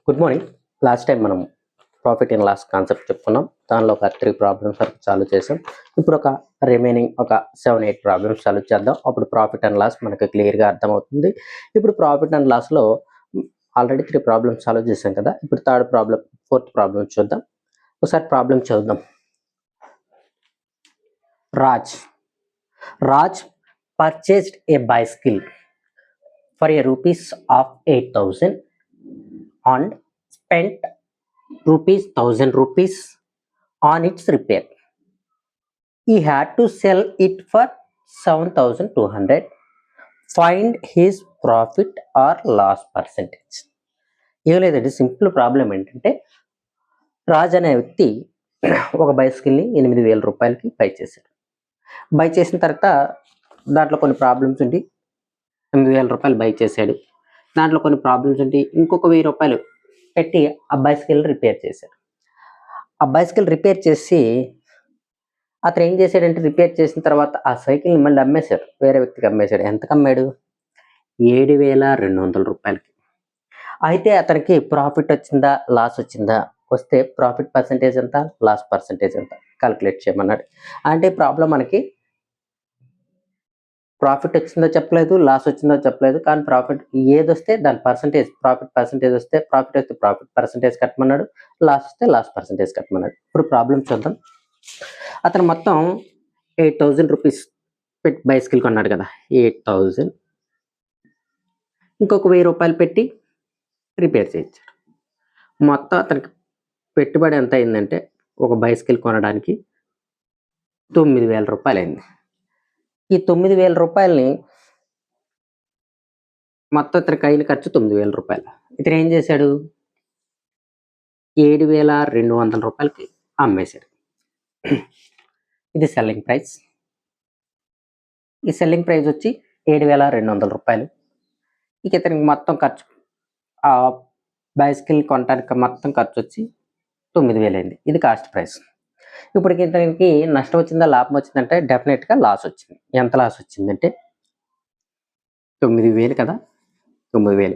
Good morning. Last time మనం profit and loss concept చెప్పుకున్నాం. దానిలో ఒక 3 ప్రాబ్లమ్స్ వరకు సాల్వ్ చేసాం. ఇప్పుడు ఒక రిమైనింగ్ ఒక 7-8 ప్రాబ్లమ్స్ సాల్వ్ చేద్దాం. అప్పుడు ప్రాఫిట్ అండ్ లాస్ మనకు క్లియర్గా అర్థమవుతుంది. ఇప్పుడు ప్రాఫిట్ అండ్ లాస్లో ఆల్రెడీ 3 ప్రాబ్లమ్స్ సాల్వ్ చేసాం కదా. ఇప్పుడు ఫోర్త్ ప్రాబ్లం చూద్దాం. ఒకసారి ప్రాబ్లం చూద్దాం. Raj purchased a bicycle for rupees of 8,000 and spent ₹1,000 on its repair. He had to sell it for 7,200. Find his profit or loss percentage. ఏం లేదండి, simple problem ఏంటంటే రాజ్ అనే వ్యక్తి ఒక బైసికల్ని ₹8,000కి బై చేశాడు. బై చేసిన తర్వాత దాంట్లో కొన్ని ప్రాబ్లమ్స్ ఉండి ₹8,000 బై చేశాడు. దాంట్లో కొన్ని ప్రాబ్లమ్స్ ఉండి ఇంకొక ₹1,000 పెట్టి ఆ బైసికల్ రిపేర్ చేశాడు. ఆ బైసికల్ రిపేర్ చేసి అతను ఏం చేశాడంటే, రిపేర్ చేసిన తర్వాత ఆ సైకిల్ని మళ్ళీ అమ్మేశాడు, వేరే వ్యక్తికి అమ్మేశాడు. ఎంతకు అమ్మాడు? ₹7,200. అయితే అతనికి ప్రాఫిట్ వచ్చిందా లాస్ వచ్చిందా? వస్తే ప్రాఫిట్ పర్సంటేజ్ ఎంత, లాస్ పర్సంటేజ్ ఎంత క్యాలిక్యులేట్ చేయమన్నాడు. అంటే ప్రాబ్లం మనకి ప్రాఫిట్ వచ్చిందో చెప్పలేదు, లాస్ వచ్చిందో చెప్పలేదు. కానీ ప్రాఫిట్ ఏది వస్తే దాని పర్సంటేజ్, ప్రాఫిట్ పర్సంటేజ్ వస్తే ప్రాఫిట్ పర్సంటేజ్ కట్టమన్నాడు, లాస్ వస్తే లాస్ పర్సంటేజ్ కట్టమన్నాడు. ఇప్పుడు ప్రాబ్లం చూద్దాం. అతను మొత్తం ₹8,000 పెట్టి బైసికల్ కొన్నాడు కదా. 8,000 ఇంకొక ₹1,000 పెట్టి రిపేర్ చేయించాడు. మొత్తం అతనికి పెట్టుబడి ఎంత అయిందంటే, ఒక బైసికల్ కొనడానికి ₹9,000 అయింది. ఈ ₹9,000 మొత్తం ఇతనికి అయిన ఖర్చు ₹9,000. ఇతను ఏం చేశాడు? ₹7,200కి అమ్మేశాడు. ఇది సెల్లింగ్ ప్రైస్. ఈ సెల్లింగ్ ప్రైస్ వచ్చి ₹7,200. ఇక ఇతనికి మొత్తం ఖర్చు, ఆ బైసికల్ కొనడానికి మొత్తం ఖర్చు వచ్చి 9,000 అయింది. ఇది కాస్ట్ ప్రైస్. ఇప్పుడు ఇతనికి నష్టం వచ్చిందా లాభం వచ్చిందంటే డెఫినెట్గా లాస్ వచ్చింది. ఎంత లాస్ వచ్చిందంటే 9,000 కదా, 9,000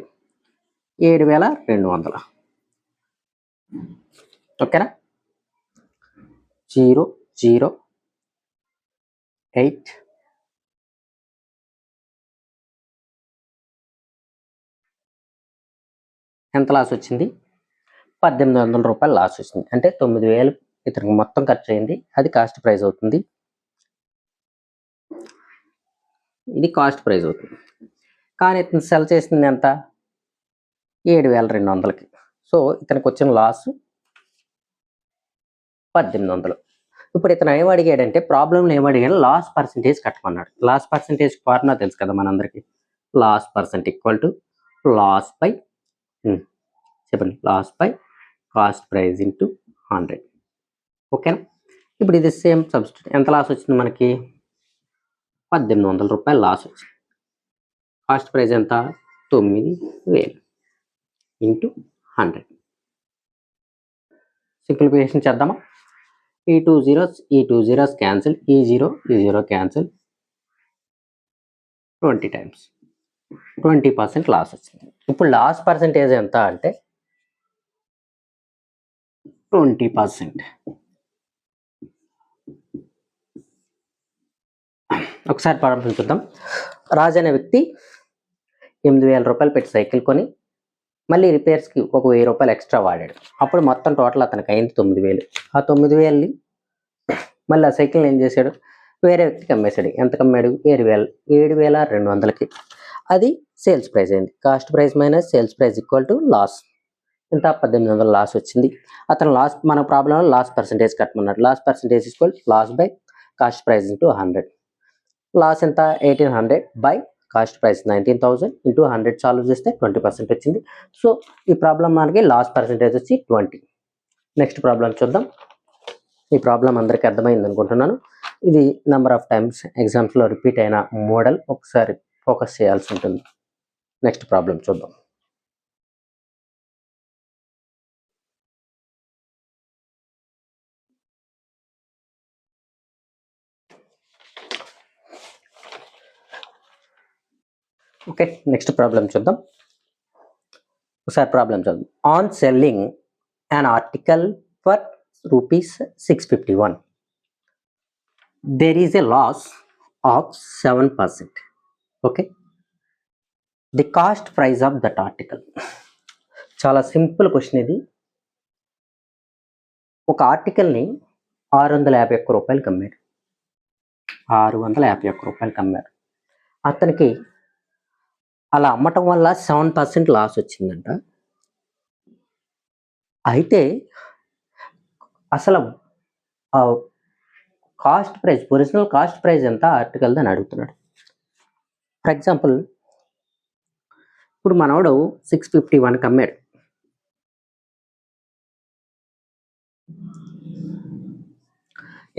7,200. ఓకేనా? 008 ఎంత లాస్ వచ్చింది? ₹1,800 లాస్ వచ్చింది. అంటే 9,000 ఇతనికి మొత్తం ఖర్చు అయింది. అది కాస్ట్ ప్రైస్ అవుతుంది. ఇది కాస్ట్ ప్రైస్ అవుతుంది. కానీ ఇతను సెల్ చేసింది ఎంత? 7,200కి. సో ఇతనికి వచ్చిన లాస్ 1,800. ఇప్పుడు ఇతను ఏం అడిగాడంటే, ప్రాబ్లంలో ఏం అడిగాడు? లాస్ పర్సంటేజ్ కట్టమన్నాడు. లాస్ పర్సంటేజ్ ఫార్ములా తెలుసు కదా మనందరికీ. Loss percent equal to loss by చెప్పండి, loss by cost price into 100. ఓకేనా? ఇప్పుడు ఇది సేమ్ సబ్స్టిట్యూట్. ఎంత లాస్ వచ్చింది మనకి? ₹1,800 లాస్ వచ్చింది. కాస్ట్ ప్రైస్ ఎంత? 9,000 ఇంటూ 100. సింప్లిఫికేషన్ చేద్దామా? ఈ టూ జీరోస్ క్యాన్సిల్, ఈ జీరో క్యాన్సిల్. 20 టైమ్స్ 20% లాస్ వచ్చింది. ఇప్పుడు లాస్ పర్సంటేజ్ ఎంత అంటే 20%. ఒకసారి ప్రాబ్లం చూద్దాం. రాజ్ అనే వ్యక్తి ₹8,000 పెట్టి సైకిల్ కొని మళ్ళీ రిపేర్స్కి ఒక ₹1,000 ఎక్స్ట్రా వాడాడు. అప్పుడు మొత్తం టోటల్ అతనికి అయింది 9,000. ఆ 9,000ని మళ్ళీ ఆ సైకిల్ని ఏం చేశాడు? వేరే వ్యక్తికి అమ్మేశాడు. ఎంతకు అమ్మాడు? 7,200కి. అది సేల్స్ ప్రైస్ అయింది. Cost price minus sales price equal to loss. ఇంత 1,800 లాస్ వచ్చింది. అతను లాస్, మన ప్రాబ్లంలో లాస్ పర్సంటేజ్ కట్టమన్నాడు. Loss percentage equal loss by cost price into 100. Loss ఎంత? 1,800 by cost price 19,000 into 100 solve చేస్తే 20% వచ్చింది. సో ఈ ప్రాబ్లం మనకి లాస్ పర్సంటేజ్ వచ్చి 20. నెక్స్ట్ ప్రాబ్లం చూద్దాం. ఈ ప్రాబ్లం అందరికీ అర్థమైంది అనుకుంటున్నాను. ఇది నెంబర్ ఆఫ్ టైమ్స్ ఎగ్జామ్స్లో రిపీట్ అయిన మోడల్. ఒకసారి ఫోకస్ చేయాల్సి ఉంటుంది. నెక్స్ట్ ప్రాబ్లం చూద్దాం. ఓకే, నెక్స్ట్ ప్రాబ్లం చూద్దాం. ఒకసారి ప్రాబ్లం చదువు. On selling an article for rupees 651, there is a loss of 7%. Okay, the cost price of that article. చాలా సింపుల్ క్వశ్చన్ ఇది. ఒక ఆర్టికల్ని 651 రూపాయలకి అమ్మారు. 651 రూపాయలకి అమ్మారు. అతనికి అలా అమ్మటం వల్ల 7% లాస్ వచ్చిందంట. అయితే అసలు cost price, original cost price ఎంత ఆర్టికల్ అని అడుగుతున్నాడు. ఫర్ ఎగ్జాంపుల్, ఇప్పుడు మనోడు 651కి అమ్మాడు.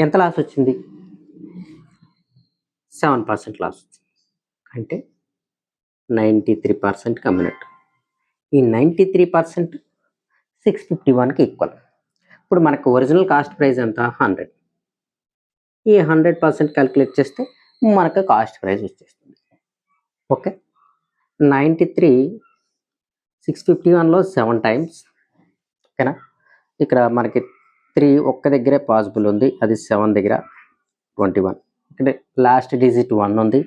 ఎంత లాస్ వచ్చింది? 7% లాస్ వచ్చింది. అంటే 93%కి అమ్మినట్టు. ఈ 93% 651కి ఈక్వల్. ఇప్పుడు మనకు ఒరిజినల్ కాస్ట్ ప్రైస్ ఎంత? 100. ఈ 100% క్యాలిక్యులేట్ చేస్తే మనకు కాస్ట్ ప్రైస్ వచ్చేస్తుంది. Okay, 93 651లో 7 times. ఓకేనా, ఇక్కడ మనకి 3 ఒక్క దగ్గరే పాసిబుల్ ఉంది, అది 7 దగ్గర 21. ఇక్కడ లాస్ట్ డిజిట్ 1 ఉంది,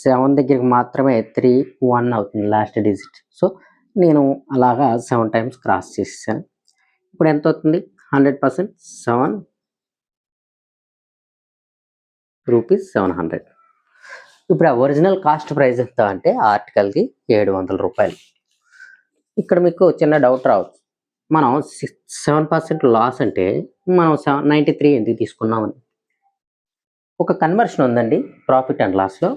7 దగ్గరికి మాత్రమే 3 1 అవుతుంది లాస్ట్ డిజిట్. సో నేను అలాగా 7 టైమ్స్ క్రాస్ చేసేసాను. ఇప్పుడు ఎంత అవుతుంది? 100% 7 రూపీస్ 700. ఇప్పుడు ఆ ఒరిజినల్ కాస్ట్ ప్రైస్ ఎంత అంటే ఆర్టికల్కి 700 రూపాయలు. ఇక్కడ మీకు చిన్న డౌట్ రావచ్చు, మనం 7% లాస్ అంటే మనం 93 ఎందుకు తీసుకున్నామని. ఒక కన్వర్షన్ ఉందండి ప్రాఫిట్ అండ్ లాస్లో,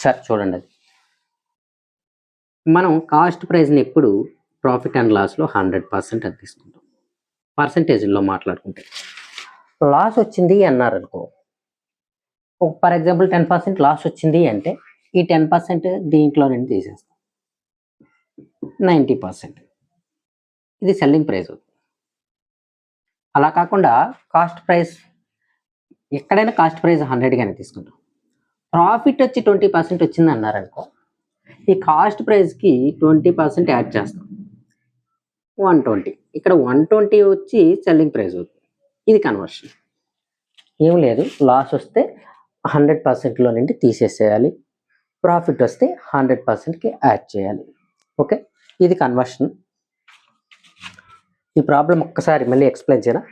సార్ చూడండి. అది మనం కాస్ట్ ప్రైస్ని ఎప్పుడు ప్రాఫిట్ అండ్ లాస్లో 100% అది తీసుకుంటాం. పర్సంటేజ్లో మాట్లాడుకుంటే లాస్ వచ్చింది అన్నారు అనుకో, ఫర్ ఎగ్జాంపుల్ 10% లాస్ వచ్చింది అంటే ఈ 10% దీంట్లో నుండి తీసేస్తాం, 90%. ఇది సెల్లింగ్ ప్రైస్. అలా కాకుండా కాస్ట్ ప్రైస్ ఎక్కడైనా కాస్ట్ ప్రైస్ 100గానే తీసుకుంటాం. ప్రాఫిట్ వచ్చి 20% వచ్చింది అన్నారనుకో, ఈ కాస్ట్ ప్రైస్కి 20% యాడ్ చేస్తాం, 120. ఇక్కడ 120 వచ్చి సెల్లింగ్ ప్రైస్ అవుతుంది. ఇది కన్వర్షన్. ఏం లేదు, లాస్ వస్తే 100%లో నుండి తీసేసేయాలి, ప్రాఫిట్ వస్తే 100%కి యాడ్ చేయాలి. ఓకే, ఇది కన్వర్షన్. ఈ ప్రాబ్లం ఒక్కసారి మళ్ళీ ఎక్స్ప్లెయిన్ చేయనా.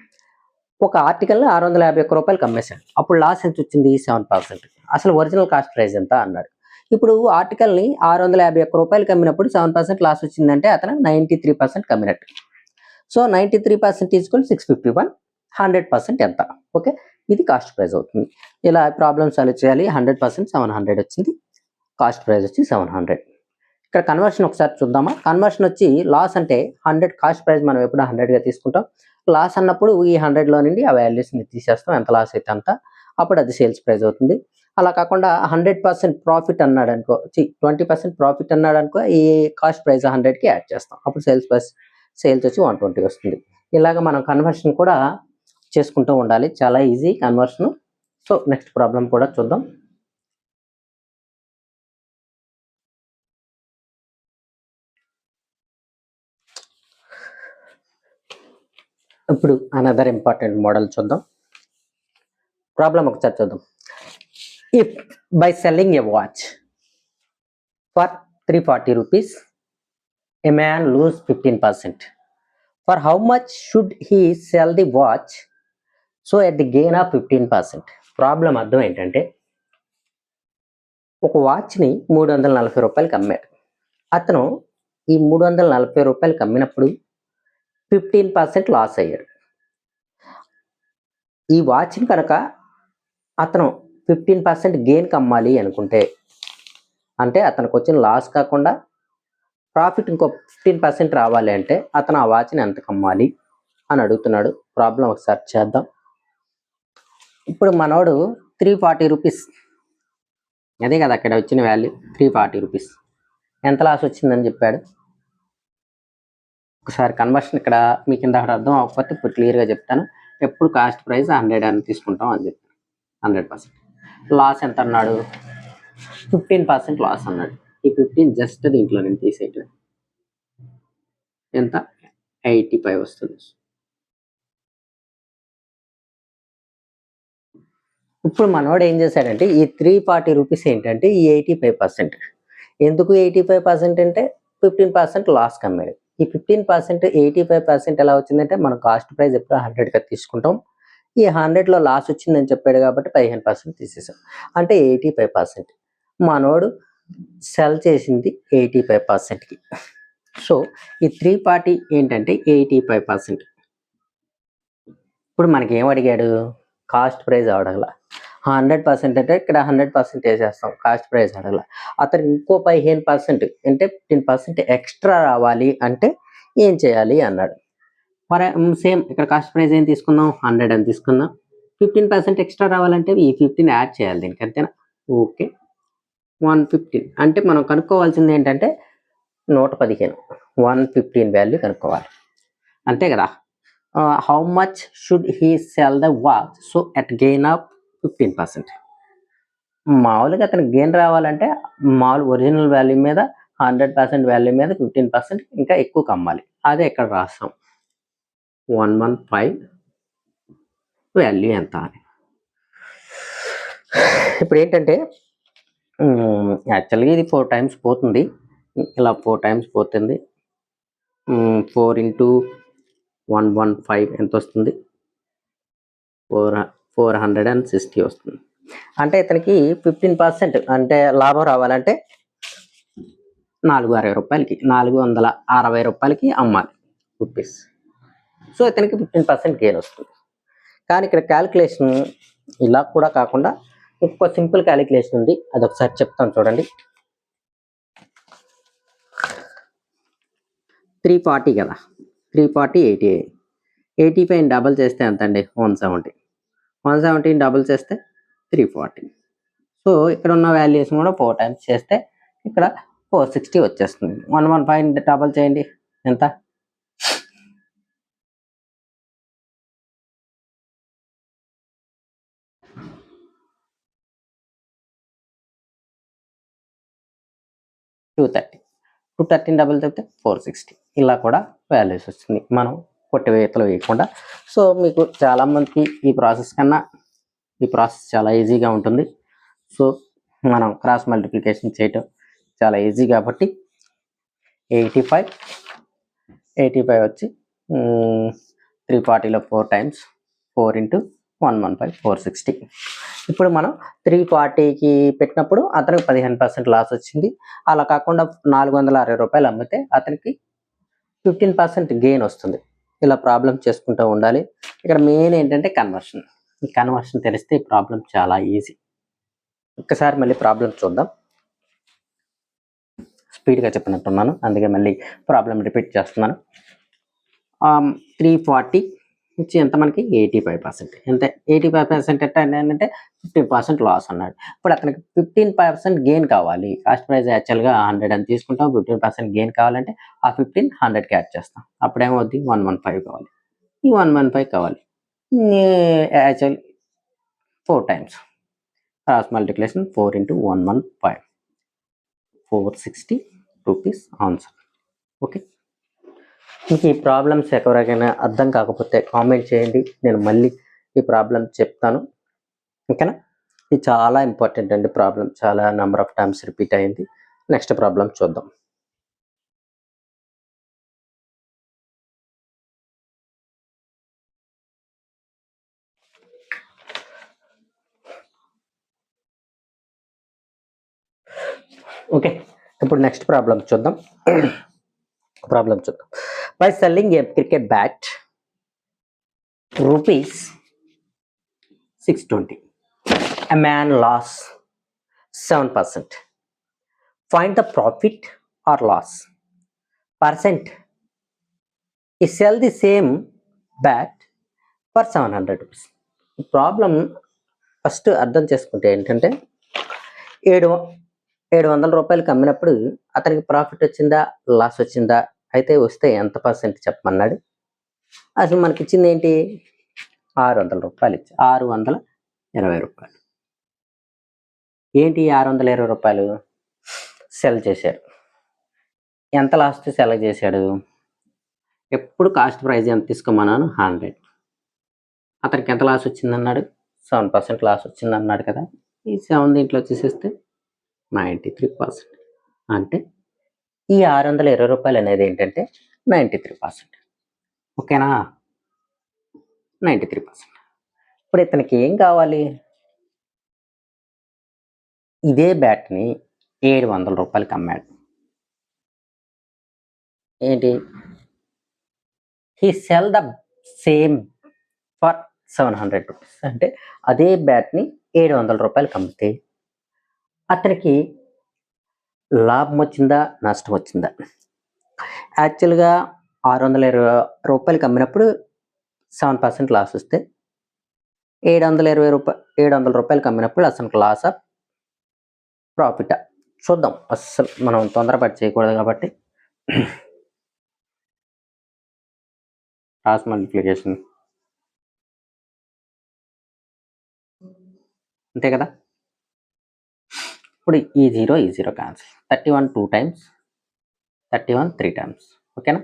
ఒక ఆర్టికల్ని 651 రూపాయలకి అమ్మేశాడు. అప్పుడు లాస్ ఎంత వచ్చింది? 7%. అసలు ఒరిజినల్ కాస్ట్ ప్రైస్ ఎంత అన్నాడు. ఇప్పుడు ఆర్టికల్ని 651 రూపాయలకి అమ్మినప్పుడు 7% లాస్ వచ్చిందంటే అతను 93% అమ్మినట్టు. So 93% equal 651. 100% ఎంత? ఓకే, ఇది కాస్ట్ ప్రైస్ అవుతుంది. ఇలా ప్రాబ్లమ్ సాల్వ్ చేయాలి. 100% 700 వచ్చింది, కాస్ట్ ప్రైస్ వచ్చి 700. ఇక్కడ కన్వర్షన్ ఒకసారి చూద్దామా. కన్వర్షన్ వచ్చి లాస్ అంటే 100 కాస్ట్ ప్రైస్ మనం ఎప్పుడు 100గా తీసుకుంటాం. లాస్ అన్నప్పుడు ఈ 100లో నుండి ఆ వాల్యూస్ని తీసేస్తాం, ఎంత లాస్ అయితే అంత, అప్పుడు అది సేల్స్ ప్రైస్ అవుతుంది. అలా కాకుండా 100% ప్రాఫిట్ అన్నాడు అనుకో, 20% ప్రాఫిట్ అన్నాడు అనుకో, ఈ కాస్ట్ ప్రైస్ 100కి యాడ్ చేస్తాం, అప్పుడు సేల్స్ వచ్చి 120 వస్తుంది. ఇలాగ మనం కన్వర్షన్ కూడా చేసుకుంటూ ఉండాలి. చాలా easy conversion. So next problem కూడా చూద్దాం. ఇప్పుడు అనదర్ ఇంపార్టెంట్ మోడల్ చూద్దాం. ప్రాబ్లం ఒకసారి చూద్దాం. If by selling a watch for 340 rupees, a man lose 15%. For how much should he sell the watch so at the gain of 15%? Problem అర్థం ఏంటంటే, ఒక వాచ్ని 340 రూపాయలకి అమ్మాడు. అతను ఈ 340 రూపాయలకి అమ్మినప్పుడు 15% లాస్ అయ్యాడు. ఈ వాచ్ని కనుక అతను 15% గెయిన్కి అమ్మాలి అనుకుంటే, అంటే అతనికి వచ్చిన లాస్ కాకుండా ప్రాఫిట్ ఇంకో 15% రావాలి అంటే అతను ఆ వాచ్ని ఎంతకు అమ్మాలి అని అడుగుతున్నాడు. ప్రాబ్లం ఒకసారి చేద్దాం. ఇప్పుడు మనోడు 340 రూపీస్, అదే కదా అక్కడ వచ్చిన వాల్యూ, 340 రూపీస్. ఎంత లాస్ వచ్చిందని చెప్పాడు. ఒకసారి కన్వర్షన్ ఇక్కడ మీకు ఇందాక అర్థం అవ్వకపోతే ఇప్పుడు క్లియర్గా చెప్తాను. ఎప్పుడు కాస్ట్ ప్రైస్ 100 అని తీసుకుంటాం అని చెప్పాను. 100%. లాస్ ఎంత అన్నాడు? 15% లాస్ అన్నాడు. ఈ 15 జస్ట్ దీంట్లో నేను తీసేయటం. ఎంత 85 వస్తుంది. ఇప్పుడు మనోడు ఏం చేశాడంటే ఈ 340 రూపీస్ ఏంటంటే ఈ 85%. ఎందుకు 85% అంటే 15% లాస్‌కి అమ్మాడు. ఈ 15% 85% ఎలా వచ్చిందంటే మనం కాస్ట్ ప్రైస్ ఎప్పుడు 100గా తీసుకుంటాం. ఈ 100లో లాస్ వచ్చిందని చెప్పాడు కాబట్టి 15% తీసేసాం. అంటే 85%. మనోడు సెల్ చేసింది 85%కి. సో ఈ 340 ఏంటంటే 85%. ఇప్పుడు మనకి ఏం అడిగాడు? కాస్ట్ ప్రైస్ అడగల. 100% అంటే ఇక్కడ 100% వేసేస్తాం. కాస్ట్ ప్రైస్ అడగల. అతను ఇంకో 15% అంటే 15% ఎక్స్ట్రా రావాలి అంటే ఏం చేయాలి అన్నాడు. మరి సేమ్ ఇక్కడ కాస్ట్ ప్రైస్ ఏం తీసుకుందాం? 100 అని తీసుకుందాం. 15% ఎక్స్ట్రా రావాలంటే ఈ 15 యాడ్ చేయాలి దీనికి, అంతేనా? ఓకే. 115 అంటే మనం కనుక్కోవాల్సింది ఏంటంటే 115. 115 వాల్యూ కనుక్కోవాలి, అంతే కదా? How much should he cell the watch so at gain of 15%. మామూలుగా అతనికి గెయిన్ రావాలంటే మామూలు ఒరిజినల్ వాల్యూ మీద 100% వాల్యూ మీద 15% ఇంకా ఎక్కువ కమ్మాలి. అదే ఇక్కడ రాస్తాం 115 వాల్యూ ఎంత అని. ఇప్పుడు ఏంటంటే యాక్చువల్గా ఇది 4 టైమ్స్ పోతుంది. ఇలా 4 టైమ్స్ పోతుంది. 4 ఇంటూ 115 ఎంత వస్తుంది? 460 వస్తుంది. అంటే ఇతనికి 15% అంటే లాభం రావాలంటే 460 రూపాయలకి 460 రూపాయలకి అమ్మాలి రూపీస్. సో ఇతనికి 15% గెయిన్ వస్తుంది. కానీ ఇక్కడ క్యాలిక్యులేషన్ ఇలా కూడా కాకుండా ఇంకో సింపుల్ క్యాలిక్యులేషన్ ఉంది, అది ఒకసారి చెప్తాను చూడండి. 340 కదా, 340 88. 85 డబల్ చేస్తే ఎంత అండి? 170. 170 డబుల్ చేస్తే 340. సో ఇక్కడ ఉన్న వాల్యూస్ కూడా 4 టైమ్స్ చేస్తే ఇక్కడ 460 వచ్చేస్తుంది. 115 డబల్ చేయండి, ఎంత? 230. 230 డబల్ చెప్తే 460. ఇలా కూడా వాల్యూస్ వస్తుంది మనం కొట్టివేతలు వేయకుండా. సో మీకు చాలామందికి ఈ ప్రాసెస్ కన్నా ఈ ప్రాసెస్ చాలా ఈజీగా ఉంటుంది. సో మనం క్రాస్ మల్టిప్లికేషన్ చేయటం చాలా ఈజీ కాబట్టి 85 వచ్చి 340లో 4 టైమ్స్ 4 ఇంటూ 115 460. ఇప్పుడు మనం 340కి పెట్టినప్పుడు అతనికి 15% లాస్ వచ్చింది. అలా కాకుండా 460 రూపాయలు అమ్మితే అతనికి 15% గెయిన్ వస్తుంది. ఇలా ప్రాబ్లం చేసుకుంటూ ఉండాలి. ఇక్కడ మెయిన్ ఏంటంటే కన్వర్షన్. ఈ కన్వర్షన్ తెలిస్తే ఈ ప్రాబ్లం చాలా ఈజీ. ఒక్కసారి మళ్ళీ ప్రాబ్లం చూద్దాం. స్పీడ్గా చెప్పినట్టున్నాను, అందుకే మళ్ళీ ప్రాబ్లం రిపీట్ చేస్తున్నాను. 340 నుంచి ఎంత మనకి 85%. ఎంత 85% అంటే 15% లాస్ అన్నాడు. ఇప్పుడు అతనికి 15% గెయిన్ కావాలి. కాస్ట్ ప్రైస్ యాక్చువల్గా 100 అని తీసుకుంటాం. 15% గెయిన్ కావాలంటే ఆ 15 100కి యాడ్ చేస్తాం. అప్పుడేమవుద్ది? 115 కావాలి. ఈ 115 కావాలి. Actual 4 times cross multiplication 4 into 115 460 rupees answer. Okay, మీకు ఈ ప్రాబ్లమ్స్ ఎవరికైనా అర్థం కాకపోతే కామెంట్ చేయండి, నేను మళ్ళీ ఈ ప్రాబ్లం చెప్తాను. ఓకేనా? ఇది చాలా ఇంపార్టెంట్ అండి ప్రాబ్లం, చాలా నెంబర్ ఆఫ్ టైమ్స్ రిపీట్ అయింది. నెక్స్ట్ ప్రాబ్లం చూద్దాం. ఓకే, ఇప్పుడు నెక్స్ట్ ప్రాబ్లం చూద్దాం. By selling A cricket bat rupees 620, a man lost 7%. Find the profit or loss percent. He sell the same bat for 700 rupees. ఈ problem first అర్థం చేసుకుంటే ఏంటంటే 700 రూపాయలకి అమ్మినప్పుడు అతనికి ప్రాఫిట్ వచ్చిందా లాస్ వచ్చిందా, అయితే వస్తే ఎంత పర్సెంట్ చెప్పమన్నాడు. అసలు మనకి ఇచ్చింది ఏంటి? 600 రూపాయలు ఇచ్చి 620 రూపాయలు. ఏంటి 620 రూపాయలు? సెల్ చేశాడు. ఎంత లాస్ట్ సెల్ చేశాడు? ఎప్పుడు కాస్ట్ ప్రైస్ ఎంత తీసుకోమన్నాను 100. అతనికి ఎంత లాస్ వచ్చిందన్నాడు 7% లాస్ వచ్చిందన్నాడు కదా. ఈ 7 దీంట్లో వచ్చేసేస్తే 93%. అంటే ఈ 620 రూపాయలు అనేది ఏంటంటే 93%. ఓకేనా, 93%. ఇప్పుడు ఇతనికి ఏం కావాలి, ఇదే బ్యాట్ని 700 రూపాయలకి అమ్మాడు. ఏంటి, he cell the same for 700 rupees. అంటే అదే బ్యాట్ని 700 రూపాయలకి అమ్మితే అతనికి లాభం వచ్చిందా నష్టం వచ్చిందా? యాక్చువల్గా 620 రూపాయలకి అమ్మినప్పుడు 7% లాస్ వస్తే 700 రూపాయలకి అమ్మినప్పుడు అసలు లాసా ప్రాఫిటా చూద్దాం. అస్సలు మనం తొందరపడి చేయకూడదు కాబట్టి క్రాస్ మల్టిప్లికేషన్ అంతే కదా. ఇప్పుడు ఈ 0 క్యాన్సిల్, 31 2 times, 31 3 times. ఓకేనా,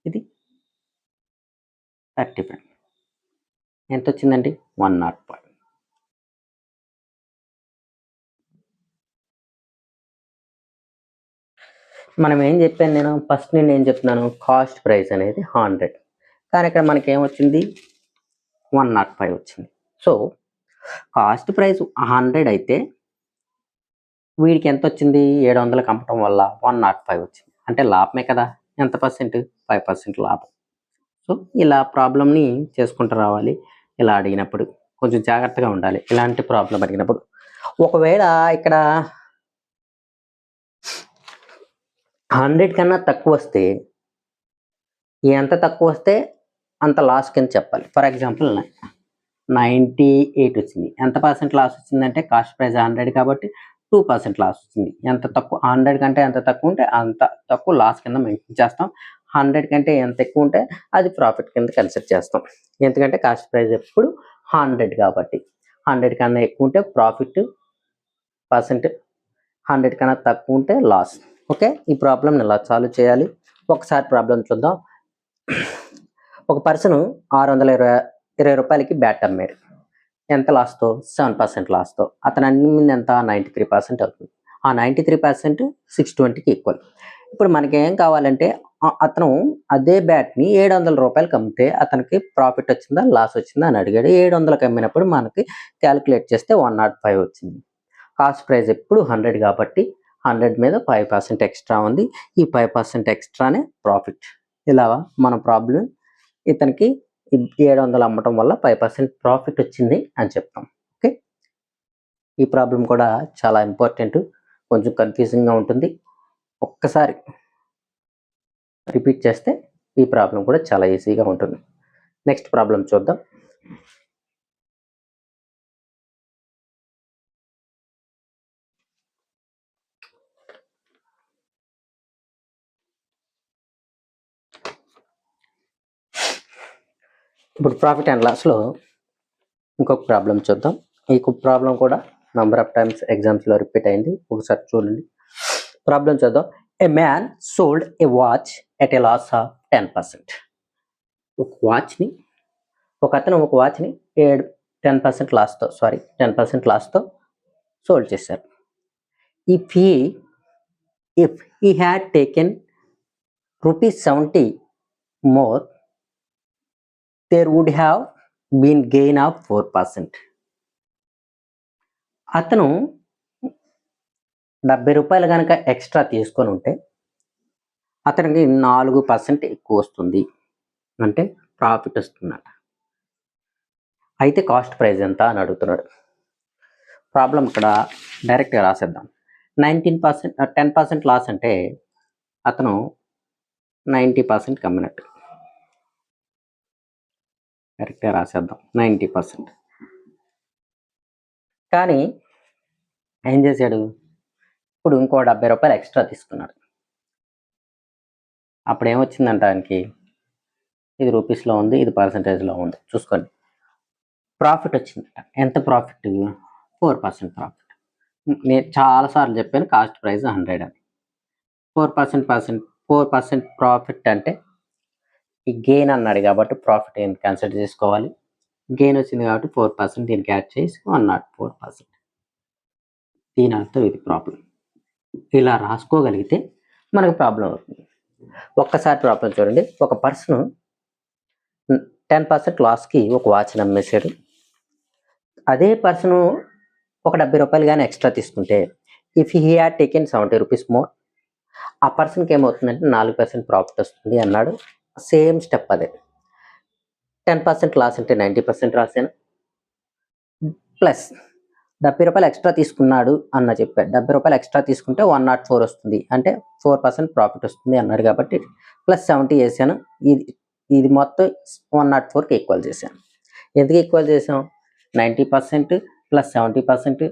ఇది 35 ఎంత వచ్చిందండి 105. మనం ఏం చెప్పాను, నేను ఫస్ట్ నేను ఏం చెప్తున్నాను, కాస్ట్ ప్రైస్ అనేది 100, కానీ ఇక్కడ మనకి ఏమొచ్చింది 105 వచ్చింది. సో కాస్ట్ ప్రైస్ 100 అయితే వీడికి ఎంత వచ్చింది, 700కి అమ్మటం వల్ల 105 వచ్చింది. అంటే లాభమే కదా. ఎంత పర్సెంట్, 5% లాభం. సో ఇలా ప్రాబ్లమ్ని చేసుకుంటూ రావాలి. ఇలా అడిగినప్పుడు కొంచెం జాగ్రత్తగా ఉండాలి. ఇలాంటి ప్రాబ్లం అడిగినప్పుడు ఒకవేళ ఇక్కడ 100 కన్నా తక్కువ వస్తే, ఎంత తక్కువ వస్తే అంత లాస్ కింద చెప్పాలి. ఫర్ ఎగ్జాంపుల్ 98 వచ్చింది. ఎంత పర్సెంట్ లాస్ వచ్చిందంటే కాస్ట్ ప్రైస్ 100 కాబట్టి 2% లాస్ వచ్చింది. ఎంత తక్కువ, 100 కంటే ఎంత తక్కువ ఉంటే అంత తక్కువ లాస్ కింద మెన్షన్ చేస్తాం. 100 కంటే ఎంత ఎక్కువ ఉంటే అది ప్రాఫిట్ కింద కన్సిడర్ చేస్తాం. ఎందుకంటే కాస్ట్ ప్రైస్ ఎప్పుడు 100 కాబట్టి. 100 కన్నా ఎక్కువ ఉంటే ప్రాఫిట్ పర్సెంట్, 100 కన్నా తక్కువ ఉంటే లాస్. ఓకే, ఈ ప్రాబ్లమ్ని ఇలా సాల్వ్ చేయాలి. ఒకసారి ప్రాబ్లం చూద్దాం. ఒక పర్సన్ 620 రూపాయలకి బ్యాట్ అమ్మారు. ఎంత లాస్తో, 7% లాస్తో. అతను అమ్మింది ఎంత, 93% అవుతుంది. ఆ 93% 620కి ఈక్వల్. ఇప్పుడు మనకి ఏం కావాలంటే అతను అదే బ్యాట్ని 700 రూపాయలకి అమ్మితే అతనికి ప్రాఫిట్ వచ్చిందా లాస్ వచ్చిందా అని అడిగాడు. 700కి అమ్మినప్పుడు మనకి క్యాలిక్యులేట్ చేస్తే 105 వచ్చింది. కాస్ట్ ప్రైస్ ఎప్పుడు 100 కాబట్టి 100 మీద 5% ఎక్స్ట్రా ఉంది. ఈ 5% ఎక్స్ట్రానే ప్రాఫిట్. ఇలా మన ప్రాబ్లం ఇతనికి 700 అమ్మటం వల్ల 5% ప్రాఫిట్ వచ్చింది అని చెప్తాం. ఓకే, ఈ ప్రాబ్లం కూడా చాలా ఇంపార్టెంట్, కొంచెం కన్ఫ్యూజింగ్గా ఉంటుంది. ఒక్కసారి రిపీట్ చేస్తే ఈ ప్రాబ్లం కూడా చాలా ఈజీగా ఉంటుంది. నెక్స్ట్ ప్రాబ్లం చూద్దాం. ఇప్పుడు ప్రాఫిట్ అండ్ లాస్లో ఇంకొక ప్రాబ్లం చూద్దాం. ఈ ప్రాబ్లం కూడా నంబర్ ఆఫ్ టైమ్స్ ఎగ్జామ్స్లో రిపీట్ అయింది. ఒకసారి చూడండి. ప్రాబ్లం చూద్దాం. A man sold a watch at a loss of 10%. ఒక అతను ఒక వాచ్ని 10% లాస్తో సోల్డ్ చేశారు. If he had taken ₹70 more, there would have been gain of 4%. అతను 70 రూపాయలు కనుక ఎక్స్ట్రా తీసుకొని ఉంటే అతనికి 4% ఎక్కువ వస్తుంది, అంటే ప్రాఫిట్ వస్తుందట. అయితే కాస్ట్ ప్రైస్ ఎంత అని అడుగుతున్నాడు. ప్రాబ్లం ఇక్కడ డైరెక్ట్గా రాసేద్దాం. 10% లాస్ అంటే అతను 90% కమ్మినట్టు. కరెక్ట్గా రాసేద్దాం 90%. కానీ ఏం చేశాడు, ఇప్పుడు ఇంకో 70 రూపాయలు ఎక్స్ట్రా తీసుకున్నాడు. అప్పుడు ఏమొచ్చిందంట ఆయనకి, ఇది రూపీస్లో ఉంది, ఇది పర్సంటేజ్లో ఉంది, చూసుకోండి. ప్రాఫిట్ వచ్చిందట. ఎంత ప్రాఫిట్, 4% ప్రాఫిట్. నేను చాలాసార్లు చెప్పాను కాస్ట్ ప్రైస్ 100 అని. 4% ప్రాఫిట్ అంటే ఈ గెయిన్ అన్నాడు కాబట్టి ప్రాఫిట్ ఏం కన్సిడర్ చేసుకోవాలి. గెయిన్ వచ్చింది కాబట్టి 4% దీనికి యాడ్ చేసి 104%. దీని అర్థం ఇది ప్రాబ్లం. ఇలా రాసుకోగలిగితే మనకు ప్రాబ్లం అవుతుంది. ఒక్కసారి ప్రాబ్లం చూడండి. ఒక పర్సన్ 10% లాస్కి ఒక వాచ్ అమ్మేశాడు. అదే పర్సన్ ఒక 70 రూపాయలు కానీ ఎక్స్ట్రా తీసుకుంటే if he had taken 70 rupees more, ఆ పర్సన్కి ఏమవుతుందంటే 4% ప్రాఫిట్ వస్తుంది అన్నాడు. సేమ్ స్టెప్ అదే. 10% లాస్ అంటే 90% రాశాను. ప్లస్ 70 రూపాయలు ఎక్స్ట్రా తీసుకున్నాడు అన్న చెప్పాడు. 70 రూపాయలు ఎక్స్ట్రా తీసుకుంటే 104 వస్తుంది, అంటే 4% ప్రాఫిట్ వస్తుంది అన్నాడు కాబట్టి ప్లస్ 70 వేసాను. ఇది మొత్తం 104కి ఈక్వల్ చేశాను. ఎందుకు ఈక్వల్ చేసాం? 90% ప్లస్ 70%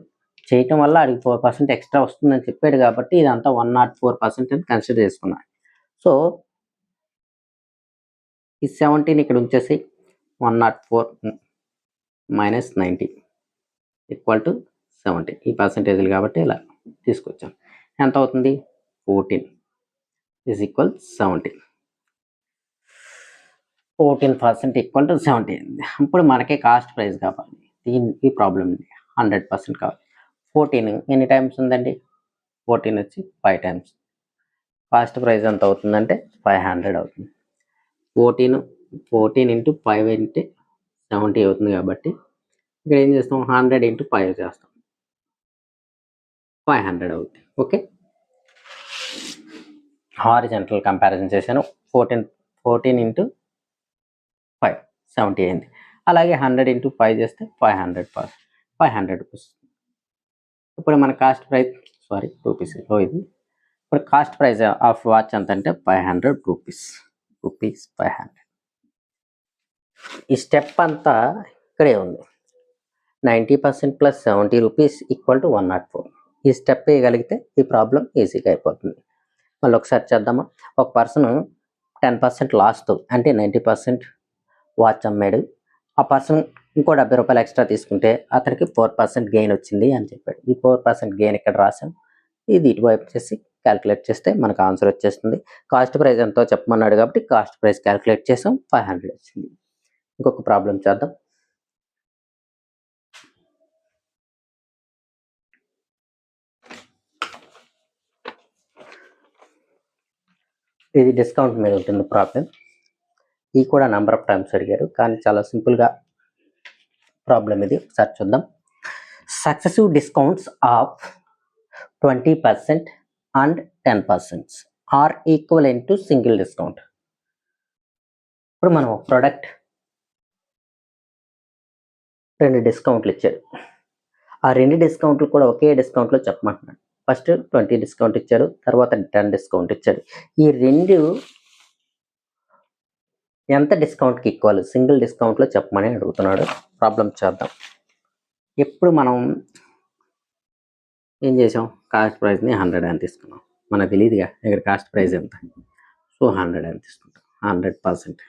చేయటం వల్ల అడిగి 4% ఎక్స్ట్రా వస్తుందని చెప్పాడు కాబట్టి ఇదంతా 104% అని కన్సిడర్ చేసుకున్నాను. సో ఈ 70ని ఇక్కడ ఉంచేసి 104 మైనస్ 90 ఈక్వల్ టు 70. ఈ పర్సంటేజ్లు కాబట్టి ఇలా తీసుకొచ్చాం. ఎంత అవుతుంది? 14 ఈజ్ ఈక్వల్ 70. 14% equal to 70. ఇప్పుడు మనకి కాస్ట్ ప్రైస్ కావాలి. దీనికి ప్రాబ్లం 100% కావాలి. 14 ఎన్ని టైమ్స్ ఉందండి? 14 వచ్చి 5 టైమ్స్. కాస్ట్ ప్రైస్ ఎంత అవుతుందంటే 500 అవుతుంది. 14 ఇంటూ 5 అంటే 70 అవుతుంది కాబట్టి ఇక్కడ ఏం చేస్తాం? 100 ఇంటూ 5 చేస్తాం, 500 అవుతుంది. ఓకే, హారిజంటల్ కంపారిజన్ చేశాను. 14 ఇంటూ 5 70 అయింది. అలాగే 100 ఇంటూ 5 చేస్తే 500 రూపీస్. ఇప్పుడు మన కాస్ట్ ప్రైస్ రూపీస్లో ఇది. ఇప్పుడు కాస్ట్ ప్రైస్ ఆఫ్ వాచ్ ఎంత అంటే 500 రూపీస్. 500. ఈ స్టెప్ అంతా ఇక్కడే ఉంది. 90% ప్లస్ 70 రూపీస్ ఈక్వల్ టు 104. ఈ స్టెప్ వేయగలిగితే ఈ ప్రాబ్లం ఈజీగా అయిపోతుంది. మళ్ళీ ఒకసారి చేద్దామా? ఒక పర్సన్ 10% లాస్తో అంటే 90% వాచ్ అమ్మాడు. ఆ పర్సన్ ఇంకో 70 రూపాయలు ఎక్స్ట్రా తీసుకుంటే అతనికి 4% గెయిన్ వచ్చింది అని చెప్పాడు. ఈ 4% గెయిన్ ఇక్కడ రాసాం. ఇది ఇటువైపు చేసి క్యాలిక్యులేట్ చేస్తే మనకు ఆన్సర్ వచ్చేస్తుంది. కాస్ట్ ప్రైస్ ఎంతో చెప్పమన్నాడు కాబట్టి కాస్ట్ ప్రైస్ క్యాలిక్యులేట్ చేసాం, 500 వచ్చింది. ఇంకొక ప్రాబ్లం చేద్దాం. ఇది డిస్కౌంట్ మీద ఉంటుంది ప్రాబ్లం. ఇది కూడా నెంబర్ ఆఫ్ టైమ్స్ అడిగారు, కానీ చాలా సింపుల్గా ప్రాబ్లం ఇది. ఒకసారి చూద్దాం. Successive discounts of 20% and 10% are equivalent to single discount. ఇప్పుడు మనం ప్రోడక్ట్ 2 డిస్కౌంట్లు ఇచ్చాడు. ఆ 2 డిస్కౌంట్లు కూడా ఒకే డిస్కౌంట్లో చెప్పమంటున్నాడు. ఫస్ట్ 20 డిస్కౌంట్ ఇచ్చారు, తర్వాత 10 డిస్కౌంట్ ఇచ్చాడు. ఈ 2 ఎంత డిస్కౌంట్కి ఈక్వల్? సింగిల్ డిస్కౌంట్లో చెప్పమని అడుగుతున్నాడు. ప్రాబ్లం చేద్దాం. ఎప్పుడు మనం ఏం చేసాం? కాస్ట్ ప్రైస్ని 100 అని తీసుకున్నాం. మనకు తెలియదుగా ఇక్కడ కాస్ట్ ప్రైస్ ఎంత. సో 100 అని తీసుకుంటాం. 100%.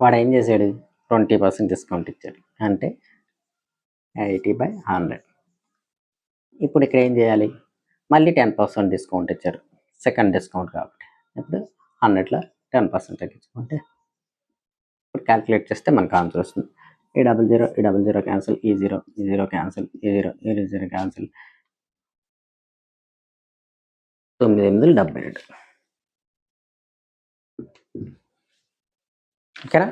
వాడు ఏం చేశాడు? 20% డిస్కౌంట్ ఇచ్చాడు, అంటే 80/100. ఇప్పుడు ఇక్కడ ఏం చేయాలి? మళ్ళీ 10% డిస్కౌంట్ ఇచ్చారు, సెకండ్ డిస్కౌంట్ కాబట్టి. ఇప్పుడు 100లో 10% తగ్గించుకుంటే ఇప్పుడు క్యాల్కులేట్ చేస్తే మనకు ఆన్సర్ వస్తుంది. ఈ 00 క్యాన్సిల్, ఈ 0 క్యాన్సిల్, ఈ 0 క్యాన్సిల్, 9×8 = 72. ఓకేనా?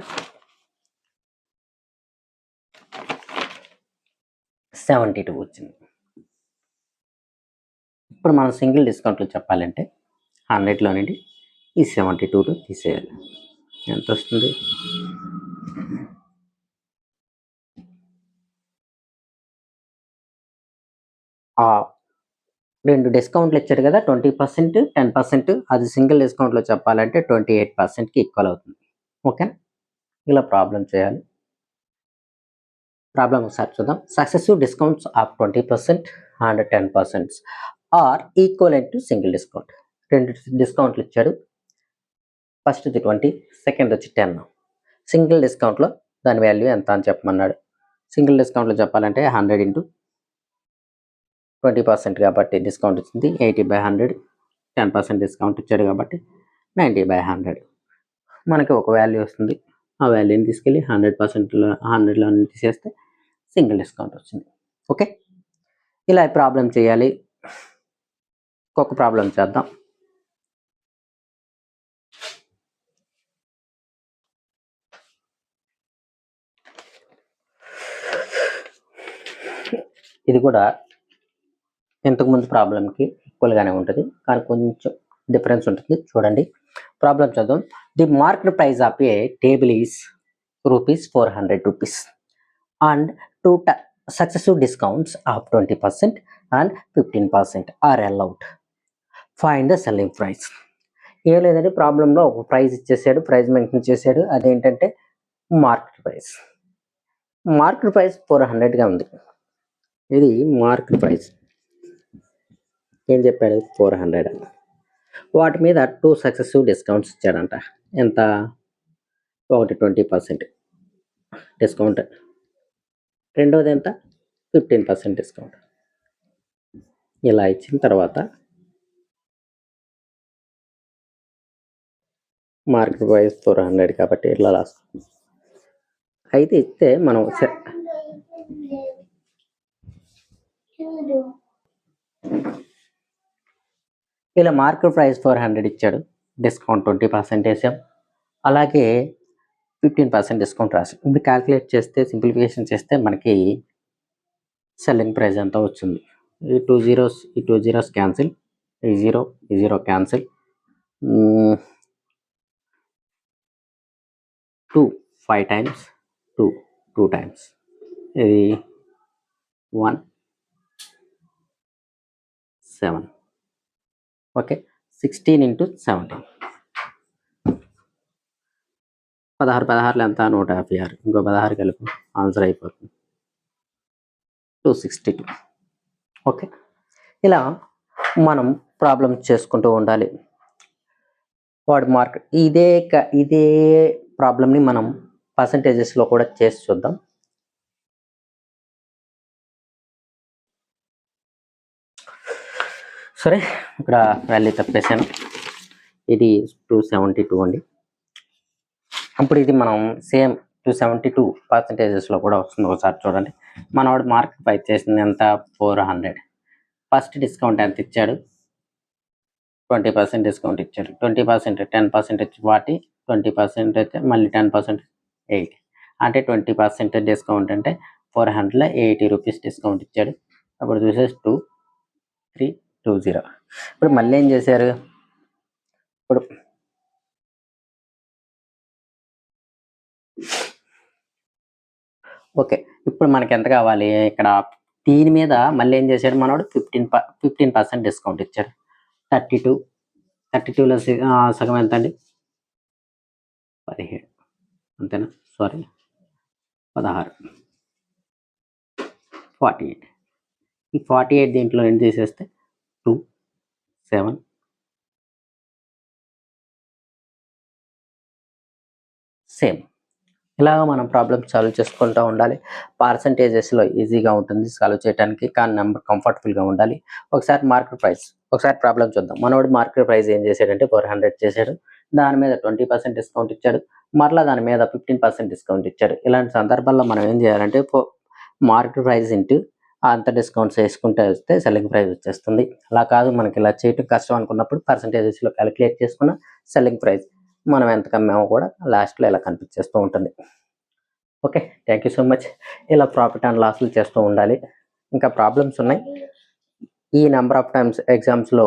72 వచ్చింది. ఇప్పుడు మనం సింగిల్ డిస్కౌంట్లో చెప్పాలంటే 100లో నుండి ఈ 72 తీసేయాలి. ఎంత వస్తుంది? ఆ 2 డిస్కౌంట్లు ఇచ్చారు కదా, 20%, 10%. అది సింగిల్ డిస్కౌంట్లో చెప్పాలంటే 28%కి ఈక్వల్ అవుతుంది. ఓకేనా? ఇలా ప్రాబ్లం చేయాలి. ప్రాబ్లం ఒకసారి చూద్దాం. Successive discounts of 20% and 10% are equivalent to single discount. 2 డిస్కౌంట్లు ఇచ్చాడు. ఫస్ట్ది 20, సెకండ్ వచ్చి 10. సింగిల్ డిస్కౌంట్లో దాని వాల్యూ ఎంత అని చెప్పమన్నాడు. సింగిల్ డిస్కౌంట్లో చెప్పాలంటే 100 × 20% కాబట్టి డిస్కౌంట్ వచ్చింది 80/100. 10% డిస్కౌంట్ ఇచ్చాడు కాబట్టి 90/100 మనకి ఒక వాల్యూ వస్తుంది. ఆ వాల్యూని తీసుకెళ్ళి 100%లో తీసేస్తే సింగిల్ డిస్కౌంట్ వచ్చింది. ఓకే, ఇలా ప్రాబ్లం చేయాలి. ఇంకొక ప్రాబ్లం చేద్దాం. ఇది కూడా ఇంతకుముందు ప్రాబ్లంకి ఈక్వల్గానే ఉంటుంది, కానీ కొంచెం డిఫరెన్స్ ఉంటుంది. చూడండి, ప్రాబ్లం చదువు. The market price of a table is ₹400 and two successive discounts of 20% and 15% are allowed. Find the selling price. ఏం లేదండి, ప్రాబ్లంలో ఒక ప్రైస్ ఇచ్చేసాడు, ప్రైస్ మెన్షన్ చేశాడు. అదేంటంటే మార్కెట్ ప్రైస్. మార్కెట్ ప్రైస్ 400గా ఉంది. ఇది మార్కెట్ ప్రైస్. ఏం చెప్పాడు? 400. వాటి మీద 2 సక్సెసివ్ డిస్కౌంట్స్ ఇచ్చాడంట. ఎంత? ఒకటి 20% డిస్కౌంట్, రెండోది ఎంత? 15% డిస్కౌంట్. ఇలా ఇచ్చిన తర్వాత మార్కెట్ ప్రైస్ 400 కాబట్టి ఇట్లా రాస్తాం. అయితే ఇస్తే మనం ఇలా మార్కెట్ ప్రైస్ 400 ఇచ్చాడు, డిస్కౌంట్ 20% వేసాం, అలాగే 15% డిస్కౌంట్ రాసాం. ఇప్పుడు క్యాల్కులేట్ చేస్తే, సింప్లిఫికేషన్ చేస్తే మనకి సెల్లింగ్ ప్రైస్ ఎంత వచ్చింది? ఈ 2 zeros క్యాన్సిల్, ఈ జీరో క్యాన్సిల్, 2 5 times, 2 times, ఇది 1 7. Okay, 16 into 17. 16 ఎంత? 156. ఇంకో 16 కలుపు, ఆన్సర్ అయిపోతుంది 262. ఓకే, ఇలా మనం ప్రాబ్లం చేసుకుంటూ ఉండాలి. వాడు మార్కెట్ ఇదే ప్రాబ్లమ్ని మనం పర్సంటేజెస్లో కూడా చేసి చూద్దాం. సరే, ఇక్కడ వాల్యూ తప్పేసాను. ఇది 272 అండి. అప్పుడు ఇది మనం సేమ్ 272 పర్సంటేజెస్లో కూడా వస్తుంది. ఒకసారి చూడండి. మనవాడు మార్కెట్ ప్రైస్ చేసింది ఎంత? 400. ఫస్ట్ డిస్కౌంట్ ఎంత ఇచ్చాడు? 20% డిస్కౌంట్ ఇచ్చాడు. 20% 10% వచ్చి 40, 20% అయితే మళ్ళీ 10% 80, అంటే 20% డిస్కౌంట్ అంటే 400లో ₹80 డిస్కౌంట్ ఇచ్చాడు. అప్పుడు చూసేసి 2320. ఇప్పుడు మళ్ళీ ఏం చేశారు? ఇప్పుడు ఓకే, ఇప్పుడు మనకి ఎంత కావాలి? ఇక్కడ దీని మీద మళ్ళీ ఏం చేశాడు మనోడు? 15% డిస్కౌంట్ ఇచ్చాడు. 32లో సగం ఎంత అండి? 17, అంతేనా? సారీ, 16, 48. ఈ 48 దీంట్లో ఎండ్ చేసేస్తే 2 7 సేమ్. ఇలాగ మనం ప్రాబ్లమ్ సాల్వ్ చేసుకుంటూ ఉండాలి. పర్సంటేజెస్లో ఈజీగా ఉంటుంది సాల్వ్ చేయడానికి, కానీ నెంబర్ కంఫర్టబుల్గా ఉండాలి. ఒకసారి మార్కెట్ ప్రైస్, ఒకసారి ప్రాబ్లం చూద్దాం. మనోడు మార్కెట్ ప్రైస్ ఏం చేశాడంటే 400 చేశాడు, దాని మీద 20% డిస్కౌంట్ ఇచ్చాడు, మరలా దాని మీద 15% డిస్కౌంట్ ఇచ్చాడు. ఇలాంటి సందర్భాల్లో మనం ఏం చేయాలంటే మార్కెట్ ప్రైస్ ఇంటూ అంత డిస్కౌంట్స్ వేసుకుంటే వస్తే సెల్లింగ్ ప్రైస్ వచ్చేస్తుంది. అలా కాదు, మనకి ఇలా చేయటం కష్టం అనుకున్నప్పుడు పర్సంటేజెస్లో క్యాలిక్యులేట్ చేసుకున్న సెల్లింగ్ ప్రైస్ మనం ఎంత కమ్మామో కూడా లాస్ట్లో ఇలా కనిపించేస్తూ ఉంటుంది. Okay, thank you so much. ఇలా ప్రాఫిట్ అండ్ లాస్లు చేస్తూ ఉండాలి. ఇంకా ప్రాబ్లమ్స్ ఉన్నాయి. ఈ నెంబర్ ఆఫ్ టైమ్స్ ఎగ్జామ్స్లో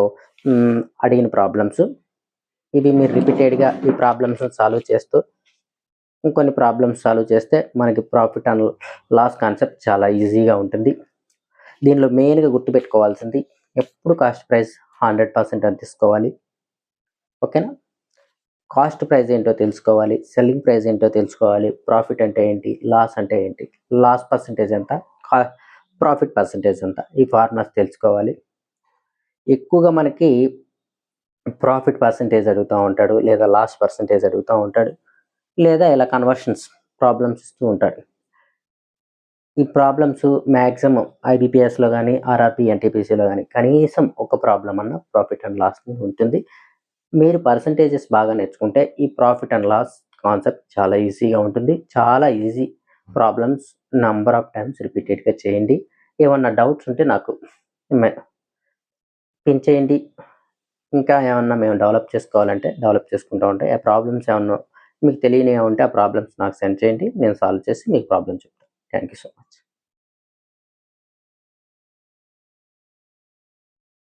అడిగిన ప్రాబ్లమ్స్ ఇవి. మీరు రిపీటెడ్గా ఈ ప్రాబ్లమ్స్ సాల్వ్ చేస్తూ ఇంకొన్ని ప్రాబ్లమ్స్ సాల్వ్ చేస్తే మనకి ప్రాఫిట్ అండ్ లాస్ కాన్సెప్ట్ చాలా ఈజీగా ఉంటుంది. దీనిలో మెయిన్గా గుర్తుపెట్టుకోవాల్సింది, ఎప్పుడు కాస్ట్ ప్రైస్ 100% అని తీసుకోవాలి. ఓకేనా? కాస్ట్ ప్రైస్ ఏంటో తెలుసుకోవాలి, సెల్లింగ్ ప్రైస్ ఏంటో తెలుసుకోవాలి, ప్రాఫిట్ అంటే ఏంటి, లాస్ అంటే ఏంటి, లాస్ పర్సంటేజ్ ఎంత, ప్రాఫిట్ పర్సంటేజ్ ఎంత, ఈ ఫార్ములాస్ తెలుసుకోవాలి. ఎక్కువగా మనకి ప్రాఫిట్ పర్సంటేజ్ అడుగుతూ ఉంటాడు, లేదా లాస్ పర్సంటేజ్ అడుగుతూ ఉంటాడు, లేదా ఇలా కన్వర్షన్స్ ప్రాబ్లమ్స్ ఇస్తూ ఉంటాడు. ఈ ప్రాబ్లమ్స్ మ్యాక్సిమం ఐబీపీఎస్లో కానీ ఆర్ఆర్బీ ఎన్టీపీసీలో కానీ కనీసం ఒక ప్రాబ్లం అన్న ప్రాఫిట్ అండ్ లాస్ ఉంటుంది. మీరు పర్సంటేజెస్ బాగా నేర్చుకుంటే ఈ ప్రాఫిట్ అండ్ లాస్ కాన్సెప్ట్ చాలా ఈజీగా ఉంటుంది. చాలా easy problems number of times రిపీటెడ్గా చేయండి. ఏమన్నా డౌట్స్ ఉంటే నాకు పిన్ చేయండి. ఇంకా ఏమన్నా మేము డెవలప్ చేసుకోవాలంటే డెవలప్ చేసుకుంటూ ఉంటాయి. ఆ ప్రాబ్లమ్స్ ఏమన్నా మీకు తెలియనివి ఉంటే ఆ ప్రాబ్లమ్స్ నాకు సెండ్ చేయండి. నేను సాల్వ్ చేసి మీకు ప్రాబ్లమ్ చెప్తాను. Thank you so much.